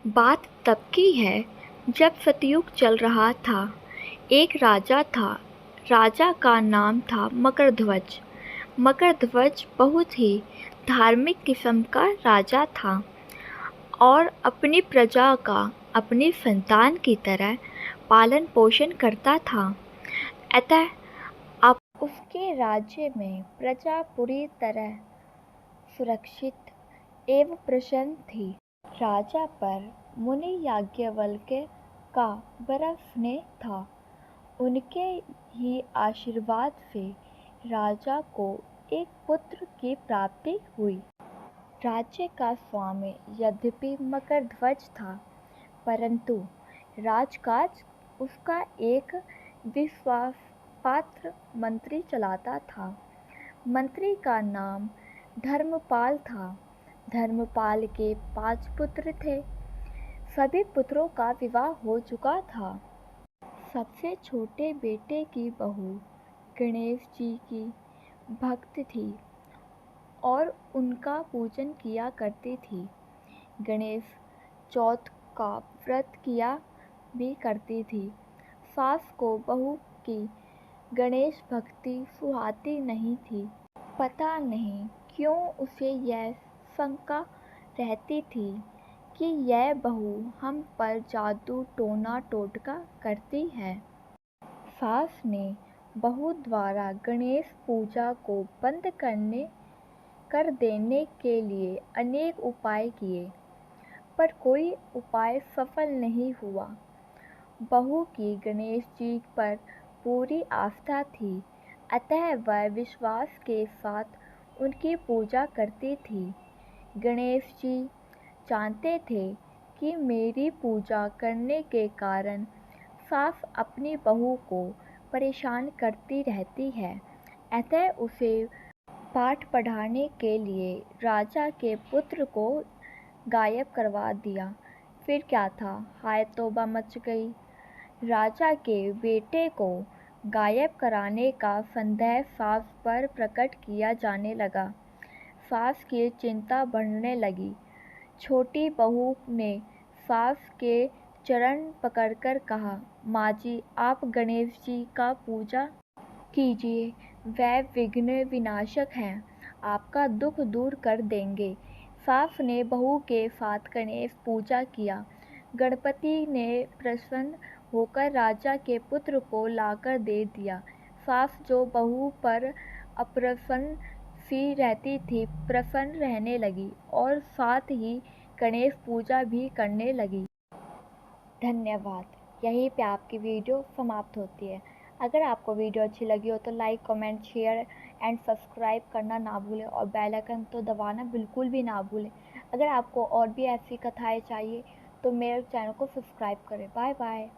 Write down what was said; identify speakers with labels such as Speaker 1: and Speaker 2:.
Speaker 1: बात तब की है जब सतयुग चल रहा था। एक राजा था। राजा का नाम था मकरध्वज। मकरध्वज बहुत ही धार्मिक किस्म का राजा था और अपनी प्रजा का अपनी संतान की तरह पालन पोषण करता था। अतः अब उसके राज्य में प्रजा पूरी तरह सुरक्षित एवं प्रसन्न थी। राजा पर मुनि याज्ञवल्क्य का बड़ा स्नेह था। उनके ही आशीर्वाद से राजा को एक पुत्र की प्राप्ति हुई। राज्य का स्वामी यद्यपि मकरध्वज था, परंतु राजकाज उसका एक विश्वासपात्र मंत्री चलाता था। मंत्री का नाम धर्मपाल था। धर्मपाल के 5 पुत्र थे। सभी पुत्रों का विवाह हो चुका था। सबसे छोटे बेटे की बहू गणेश जी की भक्त थी और उनका पूजन किया करती थी। गणेश चौथ का व्रत किया भी करती थी। सास को बहू की गणेश भक्ति सुहाती नहीं थी। पता नहीं क्यों उसे यह शंका रहती थी कि यह बहू हम पर जादू टोना टोटका करती है। सास ने बहू द्वारा गणेश पूजा को बंद कर देने के लिए अनेक उपाय किए, पर कोई उपाय सफल नहीं हुआ। बहू की गणेश जी पर पूरी आस्था थी, अतः वह विश्वास के साथ उनकी पूजा करती थी। गणेश जी जानते थे कि मेरी पूजा करने के कारण सास अपनी बहू को परेशान करती रहती है, अतः उसे पाठ पढ़ाने के लिए राजा के पुत्र को गायब करवा दिया। फिर क्या था, हाय तौबा मच गई। राजा के बेटे को गायब कराने का संदेह सास पर प्रकट किया जाने लगा। सास की चिंता बढ़ने लगी। छोटी बहू ने सास के चरण पकड़कर कहा, माँ जी, आप गणेश जी का पूजा कीजिए, वह विघ्न विनाशक हैं, आपका दुख दूर कर देंगे। सास ने बहू के साथ गणेश पूजा किया। गणपति ने प्रसन्न होकर राजा के पुत्र को लाकर दे दिया। सास जो बहू पर अप्रसन्न सी रहती थी, प्रसन्न रहने लगी और साथ ही गणेश पूजा भी करने लगी। धन्यवाद। यहीं पे आपकी वीडियो समाप्त होती है। अगर आपको वीडियो अच्छी लगी हो तो like, comment, share and subscribe करना ना भूलें और बेल आइकन तो दबाना बिल्कुल भी ना भूलें। अगर आपको और भी ऐसी कथाएँ चाहिए तो मेरे चैनल को सब्सक्राइब करें। Bye bye.